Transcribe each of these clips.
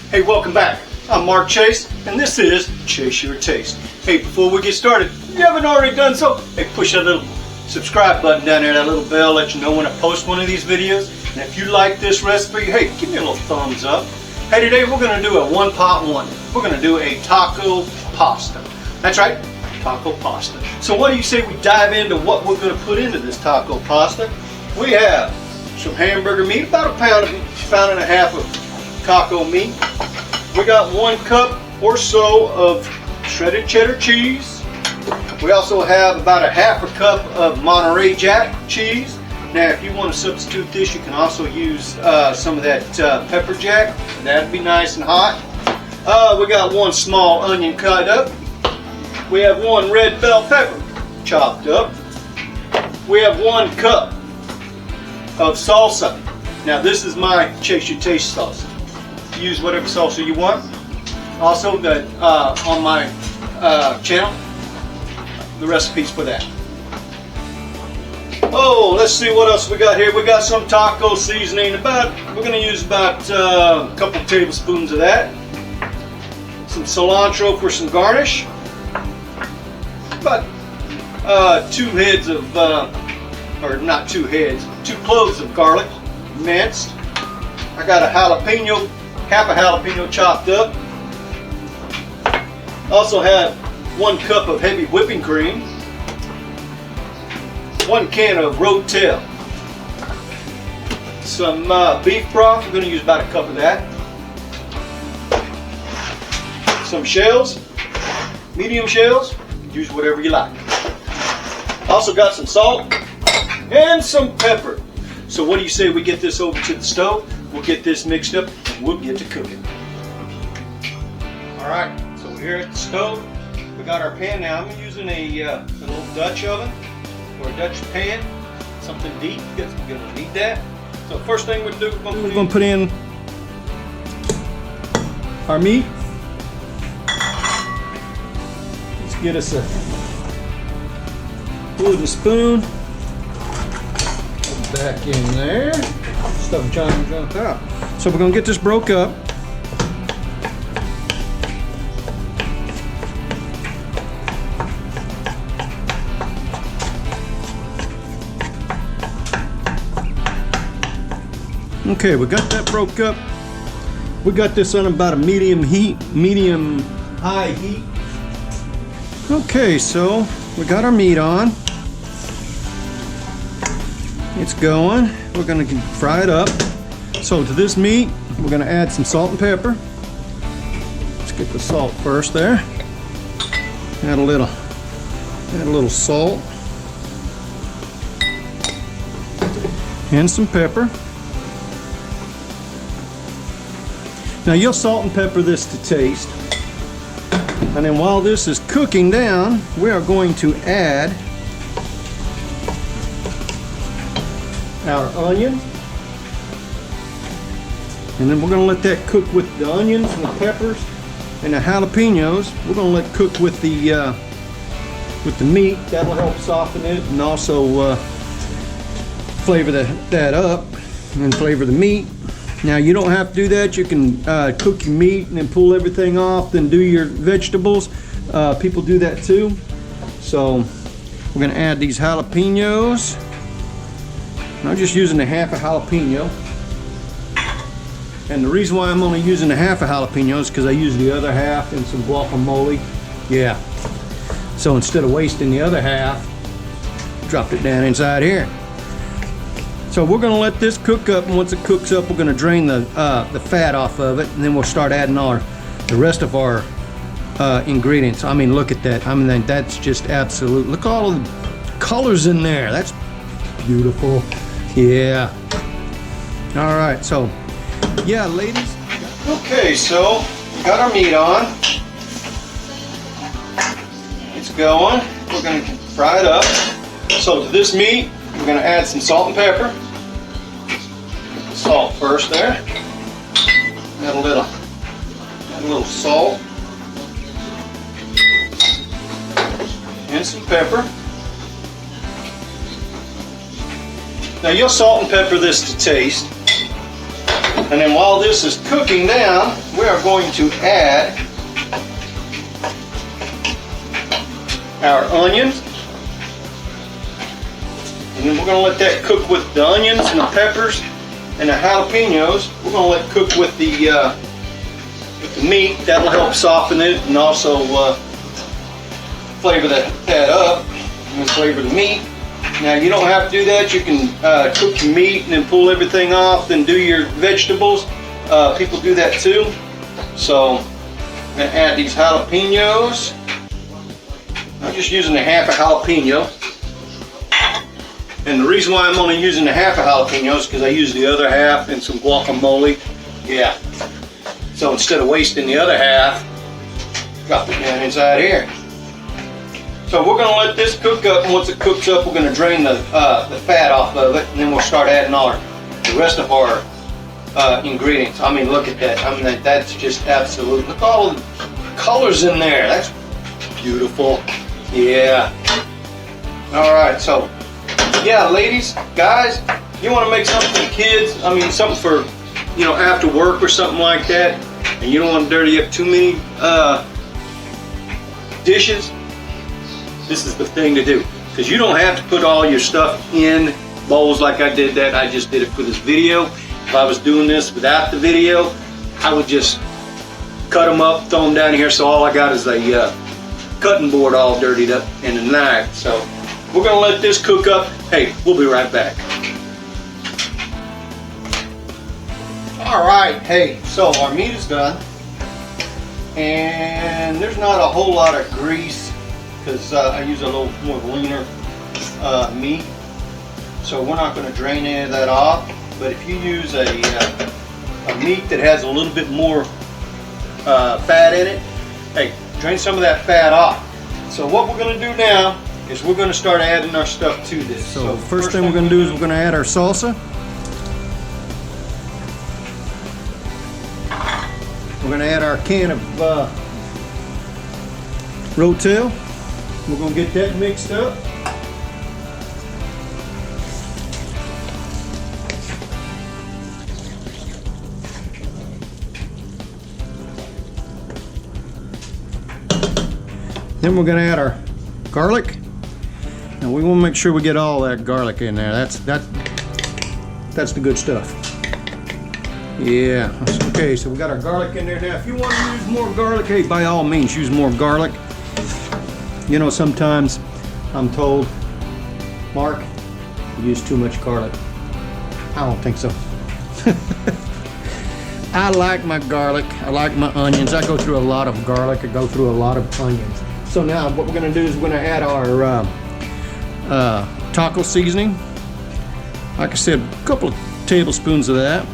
Hey, welcome back. I'm Mark Chase, and this is Chase Your Taste. Hey, before we get started, if you haven't already done so, hey, push that little subscribe button down there, that little bell, let you know when I post one of these videos. And if you like this recipe, hey, give me a little thumbs up. Hey, today we're going to do a one-pot wonder. We're going to do a taco pasta. That's right, taco pasta. So what do you say we dive into what we're going to put into this taco pasta? We have some hamburger meat, about a pound and a half of taco meat. We got 1 cup or so of shredded cheddar cheese. We also have about a half a cup of Monterey Jack cheese. Now, if you want to substitute this, you can also use some of that pepper jack. That'd be nice and hot. We got 1 small onion cut up. We have 1 red bell pepper chopped up. We have 1 cup of salsa. Now, this is my Chase Your Taste salsa. Use whatever salsa you want. Also, on my channel, the recipes for that. Oh, let's see what else we got here. We got some taco seasoning. We're going to use about a couple tablespoons of that. Some cilantro for some garnish. About 2 heads of, or not 2 heads, 2 cloves of garlic, minced. I got a jalapeno, half a jalapeno chopped up. Also have 1 cup of heavy whipping cream. 1 can of rotel. Some beef broth. We're going to use about a cup of that. Some shells, medium shells. Use whatever you like. Also got some salt and some pepper. So what do you say we get this over to the stove? We'll get this mixed up and we'll get to cooking. All right, so we're here at the stove. We got our pan now. I'm using a little Dutch oven or a Dutch pan, something deep. We're gonna need that. So first thing we're gonna put in our meat. Let's get us a wooden spoon. Back in there. Stuff trying to jump out. So we're gonna get this broke up. Okay, we got that broke up. We got this on about a medium high heat. Okay, so we got our meat on. It's going. We're gonna fry it up. So to this meat, we're gonna add some salt and pepper. Let's get the salt first there. Add a little salt and some pepper. Now you'll salt and pepper this to taste. And then while this is cooking down, we are going to add our onion. And then we're going to let that cook with the onions and the peppers and the jalapenos. We're going to let cook with the meat. That'll help soften it and also flavor that up and flavor the meat. Now you don't have to do that. You can cook your meat and then pull everything off, then do your vegetables. People do that too. So we're going to add these jalapenos. And I'm just using a half a jalapeno. And the reason why I'm only using a half a jalapeno is because I use the other half in some guacamole. Yeah. So instead of wasting the other half, dropped it down inside here. So we're going to let this cook up, and once it cooks up, we're going to drain the fat off of it, and then we'll start adding the rest of our ingredients. I mean, look at that. I mean, that's just absolute. Look at all of the colors in there. That's beautiful. Yeah. All right. So, yeah, ladies. Okay, so we got our meat on. It's going. We're going to fry it up. So to this meat, we're going to add some salt and pepper. Salt first there. Add a little salt and some pepper. Now you'll salt and pepper this to taste. And then while this is cooking down, we are going to add our onions. And then we're going to let that cook with the onions and the peppers and the jalapenos. We're going to let it cook with the meat. That'll help soften it and also flavor that up and flavor the meat. Now you don't have to do that. You can cook your meat and then pull everything off, then do your vegetables. People do that too. So I'm going to add these jalapenos. I'm just using a half a jalapeno. And the reason why I'm only using the half a jalapeno is because I use the other half in some guacamole. Yeah. So instead of wasting the other half, drop it down inside here. So we're going to let this cook up, and once it cooks up, we're going to drain the fat off of it, and then we'll start adding the rest of our ingredients. I mean, look at that. I mean, that's just absolute. Look at all the colors in there. That's beautiful. Yeah. All right. So, yeah, ladies, guys, you want to make something for the kids. I mean, something for, you know, after work or something like that, and you don't want to dirty up too many dishes. This is the thing to do, because you don't have to put all your stuff in bowls like I did that. I just did it for this video. If I was doing this without the video, I would just cut them up, throw them down here, so all I got is a cutting board all dirtied up and a knife. So we're going to let this cook up. Hey, we'll be right back. All right, hey, so our meat is done, and there's not a whole lot of grease because I use a little more leaner meat, so we're not going to drain any of that off. But if you use a meat that has a little bit more fat in it, hey, drain some of that fat off. So what we're going to do now is we're going to start adding our stuff to this. So first thing we're going to do is we're going to add our salsa. We're going to add our can of Rotel. We're going to get that mixed up. Then we're going to add our garlic, and we want to make sure we get all that garlic in there. That's the good stuff. Yeah. Okay, so we got our garlic in there now. If you want to use more garlic, hey, by all means, use more garlic. You know, sometimes I'm told, Mark, you use too much garlic. I don't think so. I like my garlic. I like my onions. I go through a lot of garlic. I go through a lot of onions. So now what we're going to do is we're going to add our taco seasoning. Like I said, a couple of tablespoons of that.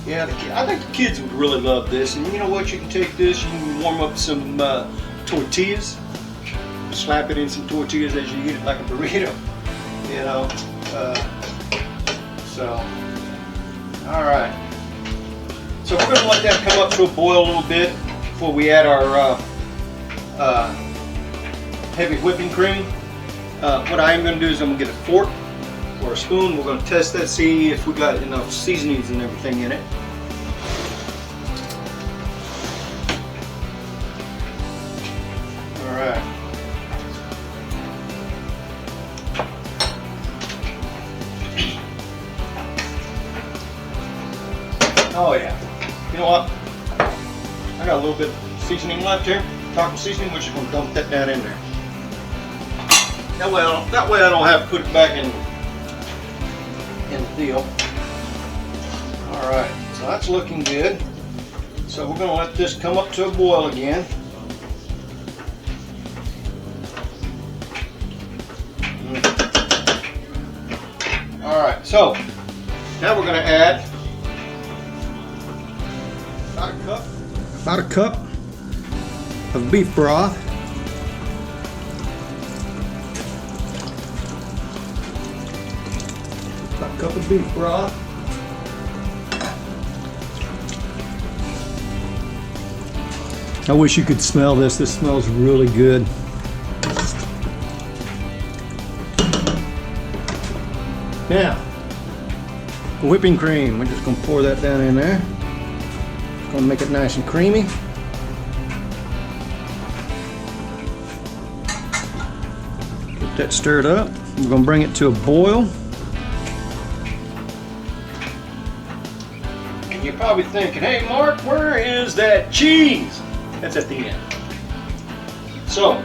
Yeah, I think the kids would really love this. And you know what? You can take this, you can warm up some tortillas, slap it in some tortillas as you eat it like a burrito. You know, so, all right. So we're going to let that come up to a boil a little bit before we add our heavy whipping cream. What I am going to do is I'm going to get a fork or a spoon. We're going to test that, see if we got enough seasonings and everything in it. All right. Oh yeah. You know what? I got a little bit of seasoning left here. Taco seasoning, which is going to dump that down in there. That way I don't have to put it back in the deal. Alright, so that's looking good. So we're going to let this come up to a boil again. Alright, so now we're going to add about a cup of beef broth. About a cup of beef broth. I wish you could smell this. This smells really good. Now, whipping cream. We're just gonna pour that down in there. Gonna make it nice and creamy. Get that stirred up. We're gonna bring it to a boil. And you're probably thinking, hey Mark, where is that cheese? That's at the end. So,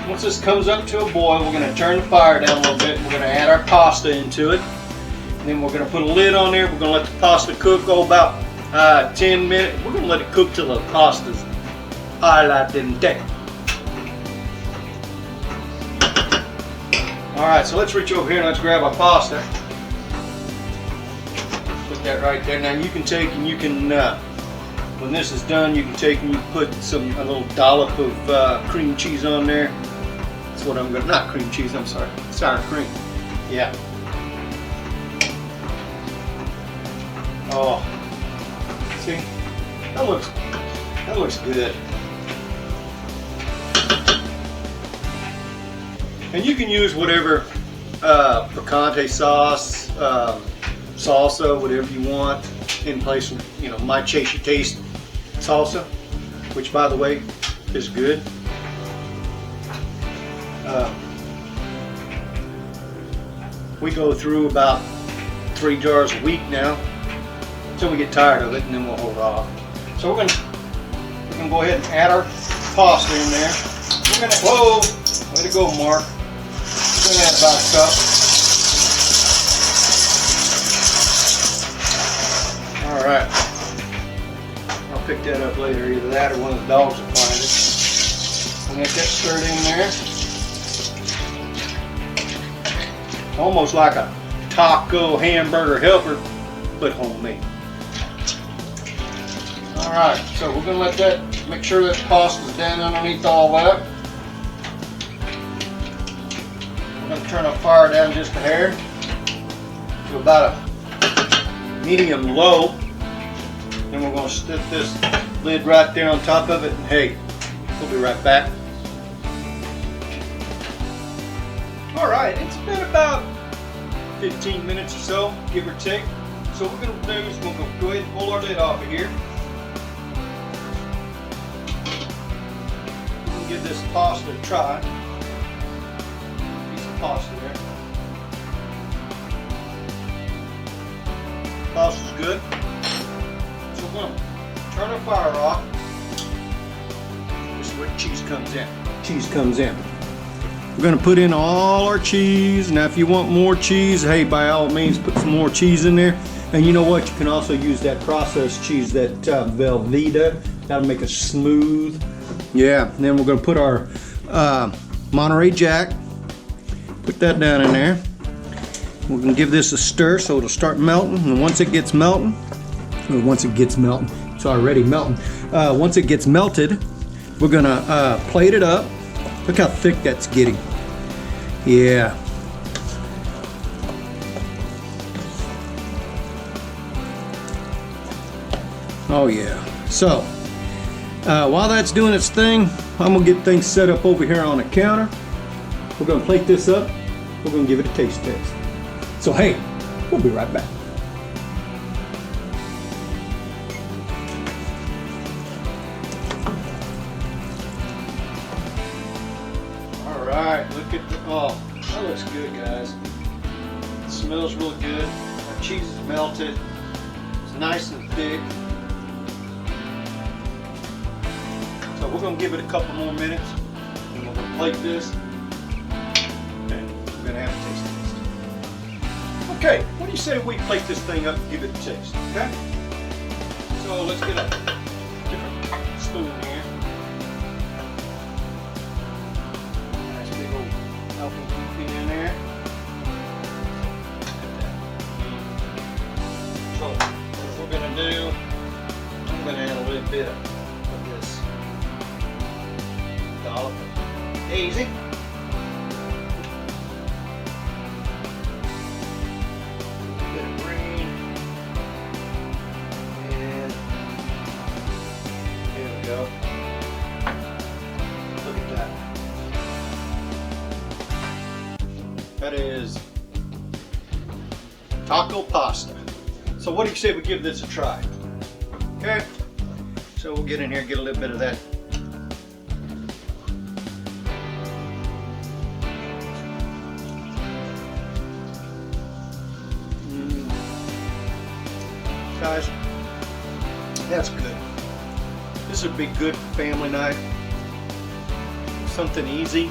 once this comes up to a boil, we're gonna turn the fire down a little bit. We're gonna add our pasta into it. And then we're gonna put a lid on there. We're gonna let the pasta cook about 10 minutes. We're gonna let it cook till the pasta's alla dente. Alright, so let's reach over here and let's grab our pasta. Put that right there. Now you can take and you can, when this is done, you can take and you put a little dollop of cream cheese on there. That's what I'm gonna, not cream cheese, I'm sorry, sour cream. Yeah. Oh, see, that looks good. And you can use whatever picante sauce, salsa, whatever you want in place of, you know, my Chase Your Taste salsa, which by the way is good. We go through about 3 jars a week now until we get tired of it, and then we'll hold off. So we're gonna go ahead and add our pasta in there. We're gonna, whoa, way to go, Mark. We're gonna add about a cup. All right. I'll pick that up later, either that or one of the dogs will find it. We'll get that stirred in there. Almost like a taco hamburger helper, but homemade. Alright, so we're going to let that, make sure that pasta's down underneath all that. We're going to turn our fire down just a hair to about a medium low. Then we're going to stick this lid right there on top of it, and hey, we'll be right back. Alright, it's been about 15 minutes or so, give or take. So what we're going to do is we'll go ahead and pull our lid off of here. We can give this pasta a try. Piece of pasta there. Pasta's good. So we're going to turn our fire off. This is where the cheese comes in. Cheese comes in. We're going to put in all our cheese. Now if you want more cheese, hey, by all means put some more cheese in there. And you know what, you can also use that processed cheese, that Velveeta. That'll make it smooth. Yeah, and then we're going to put our Monterey Jack. Put that down in there. We're going to give this a stir so it'll start melting. And once it gets melting, it's already melting. Once it gets melted, we're going to plate it up. Look how thick that's getting. Yeah. Oh yeah. So, while that's doing its thing, I'm gonna get things set up over here on the counter. We're gonna plate this up. We're gonna give it a taste test. So hey, we'll be right back. Alright, look at the, oh, that looks good, guys. It smells real good. Our cheese is melted. It's nice and thick. So we're going to give it a couple more minutes, and we're going to plate this, and we're going to have a taste test. Okay, what do you say we plate this thing up and give it a taste, okay? So let's get a different spoon here. Nice big old helping teaspoon in there. So what we're going to do, I'm going to add a little bit of this dollop of daisy. A bit of green. And here we go. Look at that. That is taco pasta. So what do you say we give this a try? Okay, so we'll get in here and get a little bit of that. Guys, that's good. This would be good family night. Something easy,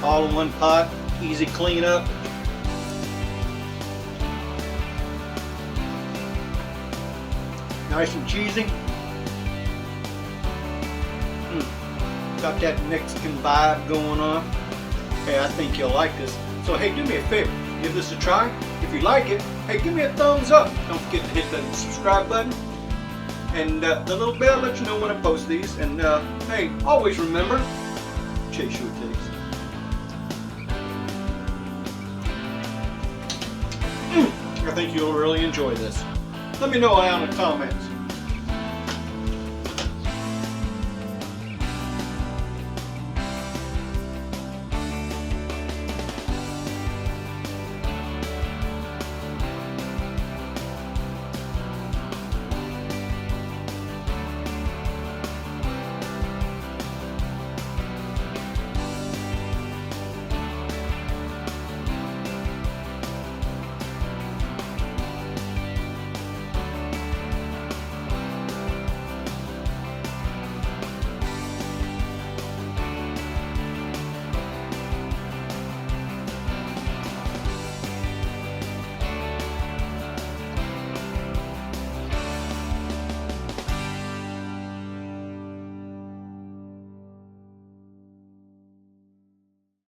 all in one pot, easy cleanup. Nice and cheesy. Got that Mexican vibe going on. Hey, I think you'll like this. So hey, do me a favor, give this a try. If you like it, hey, give me a thumbs up. Don't forget to hit the subscribe button and the little bell lets you know when I post these. And hey, always remember, chase your taste. I think you'll really enjoy this. Let me know down in the comments.